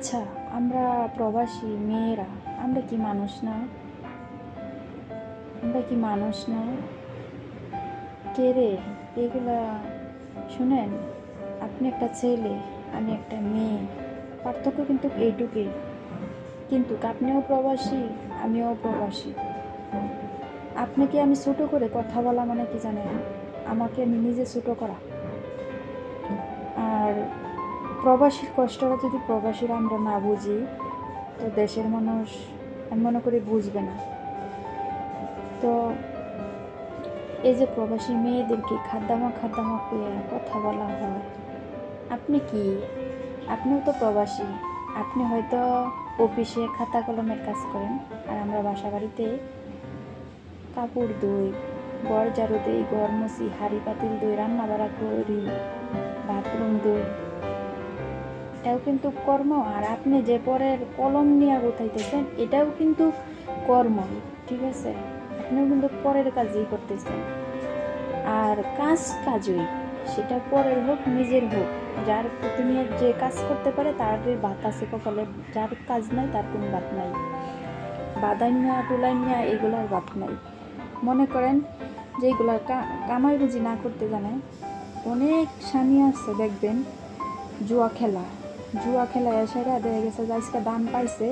আচ্ছা, আমরা প্রবাসী মেয়েরা আমরা কি মানুষ না? আমরা কি মানুষ না? কে রে এগুলা? শুনেন, আপনি একটা ছেলে, আমি একটা মেয়ে, পার্থক্য কিন্তু এইটুকুই। কিন্তু আপনিও প্রবাসী, আমিও প্রবাসী। আপনাকে আমি ছোট করে কথা বলা মানে কি জানেন? আমাকে আমি নিজে ছোট করা। আর প্রবাসীর কষ্টটা যদি প্রবাসীরা আমরা না বুঝি, তো দেশের মানুষ আমি মনে করি বুঝবে না। তো এই যে প্রবাসী মেয়েদেরকে খাদ্দামা খাদ্দামা করে কথা বলা হয়, আপনি কি? আপনিও তো প্রবাসী। আপনি হয়তো অফিসে খাতা কলমের কাজ করেন, আর আমরা বাসা বাড়িতে কাপড় ধুই, ঘর ঝাড়ু দিই, ঘর মুছি, হাঁড়ি পাতিল ধুই, রান্না বাড়া করি, বাথরুম ধুই। এটাও কিন্তু কর্ম। আর আপনি যে পরের কলম নিয়ে গোথাইতেছেন, এটাও কিন্তু কর্ম। ঠিক আছে, আপনিও কিন্তু পরের কাজই করতেছেন। আর কাজই, সেটা পরের হোক নিজের হোক, যার প্রতিনিয়ত যে কাজ করতে পারে তার ভাত আছে কপালে, যার কাজ নাই তার কোনো ভাত নাই। বাদাইনিয়া টুলাইনিয়া এগুলার ভাত নাই। মনে করেন যে এগুলার কামাই বুঝি না করতে জানে, অনেক স্বামী আছে দেখবেন জুয়া খেলা সেরা দেখা গেছে যে আজকে দাম পাইছে,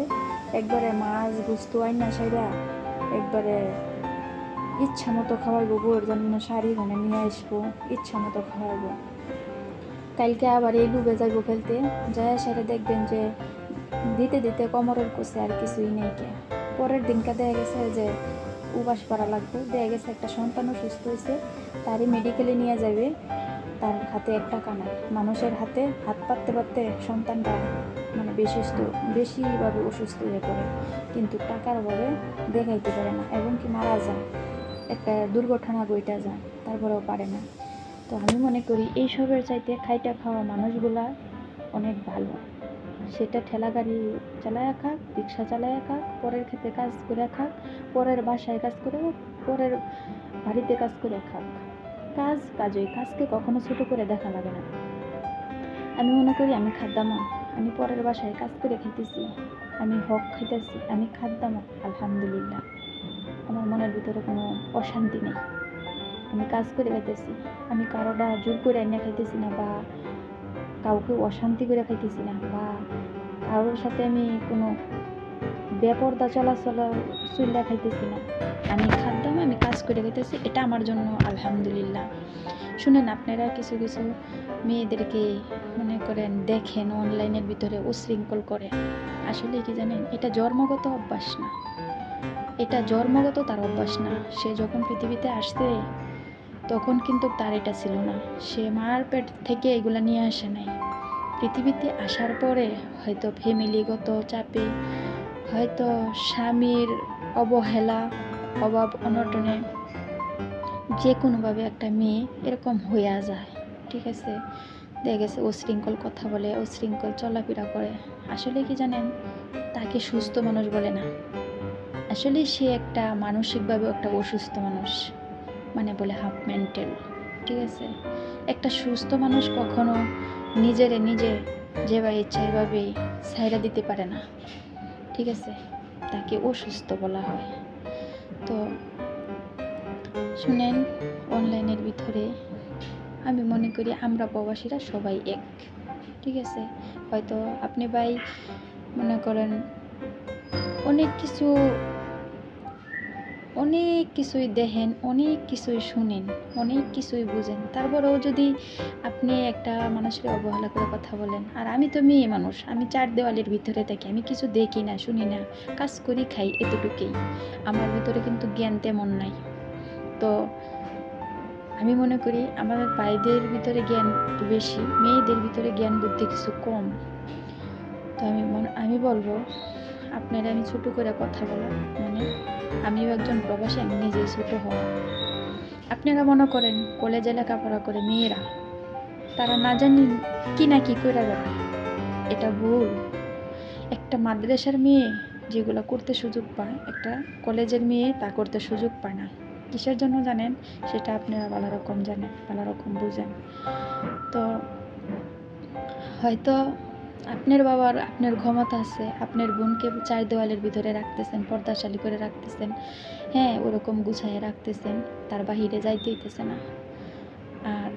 একবারে মাছ গুস্তু আইনা সেরা একবারে ইচ্ছা মতো খাওয়াইবো, বউয়ের জন্য শাড়ি ঘনে নিয়ে আসবো, ইচ্ছা মতো খাওয়াইবো। কালকে আবার এই ডুবে যাইবো খেলতে, যায় সেটা দেখবেন যে দিতে দিতে কোমরের কোষে আর কিছুই নেই। কে পরের দিনকে দেখা গেছে যে উপাস করা লাগবে, দেখা গেছে একটা সন্তান অসুস্থ হয়েছে, তারই মেডিকেলে নিয়ে যাবে, তার হাতে এক টাকা নাই। মানুষের হাতে হাত পাততে পাততে সন্তানটা মানে বেশিভাবে অসুস্থ হয়ে পড়ে, কিন্তু টাকার অভাবে দেখাইতে পারে না, এবং কি মারা যায়, একটা দুর্ঘটনা বইটা যায়, তারপরেও পারে না। তো আমি মনে করি এইসবের চাইতে খাইটা খাওয়া মানুষগুলা অনেক ভালো। সেটা ঠেলা গাড়ি চালায় খাক, রিক্সা চালায় খাক, পরের ক্ষেতে কাজ করে খাক, পরের বাসায় কাজ করে খাক, পরের বাড়িতে কাজ করে খাক। কাজই, কাজকে কখনো ছোট করে দেখা লাগে না। আমি মনে করি আমি খাদ্দামা, আমি পরের বাসায় কাজ করে খাইতেছি, আমি হক খাইতেছি, আমি খাদ্দামা, আলহামদুলিল্লাহ। আমার মনের ভিতরে কোনো অশান্তি নেই। আমি কাজ করে খাইতেছি, আমি কারোটা জোর করে এনে খাইতেছি না, বা কাউকে অশান্তি করে খাইতেছি না, বা কারোর সাথে আমি কোনো বেপরদা চুল্লা খাইতেছি না। আমি খাদ্দাম, আমি কাজ করে খাইতেছি, এটা আমার জন্য আলহামদুলিল্লাহ। শুনেন, আপনারা কিছু কিছু মেয়েদেরকে মনে করেন দেখেন অনলাইনের ভিতরে উশৃঙ্খল করে, আসলে কি জানেন, এটা জন্মগত অভ্যাস না, এটা জন্মগত তার অভ্যাস না। সে যখন পৃথিবীতে আসছে তখন কিন্তু তার এটা ছিল না, সে মার পেট থেকে এগুলা নিয়ে আসে নাই। পৃথিবীতে আসার পরে হয়তো ফ্যামিলিগত চাপে, হয়তো স্বামীর অবহেলা, অভাব অনটনে যে কোনোভাবে একটা মেয়ে এরকম হইয়া যায়। ঠিক আছে, দেখা গেছে উশৃঙ্খল কথা বলে, উশৃঙ্খল চলাফেরা করে। আসলে কি জানেন, তাকে সুস্থ মানুষ বলে না, আসলে সে একটা মানসিকভাবে একটা অসুস্থ মানুষ, মানে বলে হাফ মেন্টাল। ঠিক আছে, একটা সুস্থ মানুষ কখনো নিজে যেভাবে ইচ্ছা এভাবেই ছাইড়া দিতে পারে না। ঠিক আছে, তাকে অসুস্থ বলা হয়। তো শুনেন, অনলাইনের ভিতরে আমি মনে করি আমরা প্রবাসীরা সবাই এক। ঠিক আছে, হয়তো আপনি ভাই মনে করেন অনেক কিছুই দেখেন, অনেক কিছুই শুনেন, অনেক কিছুই বুঝেন, তারপরেও যদি আপনি একটা মানুষের অবহেলা করে কথা বলেন। আর আমি তো মেয়ে মানুষ, আমি চার দেওয়ালের ভিতরে থাকি, আমি কিছু দেখি না, শুনি না, কাজ করি, খাই, এতটুকুই। আমার ভিতরে কিন্তু জ্ঞান তেমন নাই। তো আমি মনে করি আমাদের ভাইদের ভিতরে জ্ঞান বেশি, মেয়েদের ভিতরে জ্ঞান বুদ্ধি কিছু কম। তো আমি বলবো আপনারা, আমি ছোট করে কথা বলা মানে আমিও একজন প্রবাসী, আমি নিজেই ছোট হওয়া। আপনারা মনে করেন কলেজে লেখাপড়া করে মেয়েরা, তারা না জানি কি না কি করে বেড়ায়, এটা ভুল। একটা মাদ্রাসার মেয়ে যেগুলো করতে সুযোগ পায়, একটা কলেজের মেয়ে তা করতে সুযোগ পায় না। কিসের জন্য জানেন? সেটা আপনারা ভালো রকম জানেন, ভালো রকম বুঝেন। তো হয়তো আপনার বাবার আপনার ক্ষমতা আছে, আপনার বোনকে চার দেওয়ালের ভিতরে রাখতেছেন, পর্দাশালী করে রাখতেছেন, হ্যাঁ ওরকম গুছাইয়ে রাখতেছেন, তার বাহিরে যাইতে হইতেছে না। আর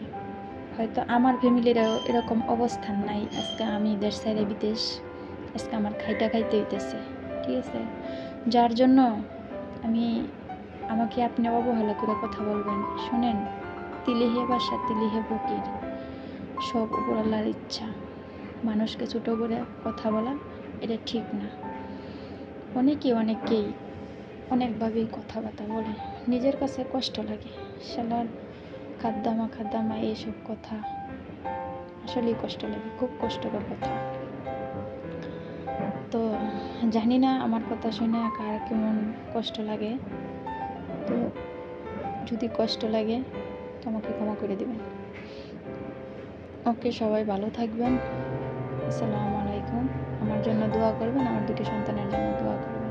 হয়তো আমার ফ্যামিলিরও এরকম অবস্থান নাই, আজকে আমি দেশ ছেড়ে বিদেশ, আজকে আমার খাইটা খাইতে হইতেছে, ঠিক আছে? যার জন্য আমাকে আপনি অবহেলা করে কথা বলবেন। শোনেন, তিলিহে বাসা তিলিহে ফকির, সব উপর আল্লাহর ইচ্ছা। মানুষকে ছোটো করে কথা বলা এটা ঠিক না। অনেকেই অনেকভাবেই কথাবার্তা বলে, নিজের কাছে কষ্ট লাগে। শালার খাদ্দামা এইসব কথা আসলেই কষ্ট লাগে, খুব কষ্টকর কথা। তো জানি না আমার কথা শুনে কার কেমন কষ্ট লাগে, তো যদি কষ্ট লাগে তো আমাকে ক্ষমা করে দেবেন। ওকে, সবাই ভালো থাকবেন। আসসালামু আলাইকুম। আমার জন্য দোয়া করবেন, আমার দুটি সন্তানের জন্য দোয়া করবেন।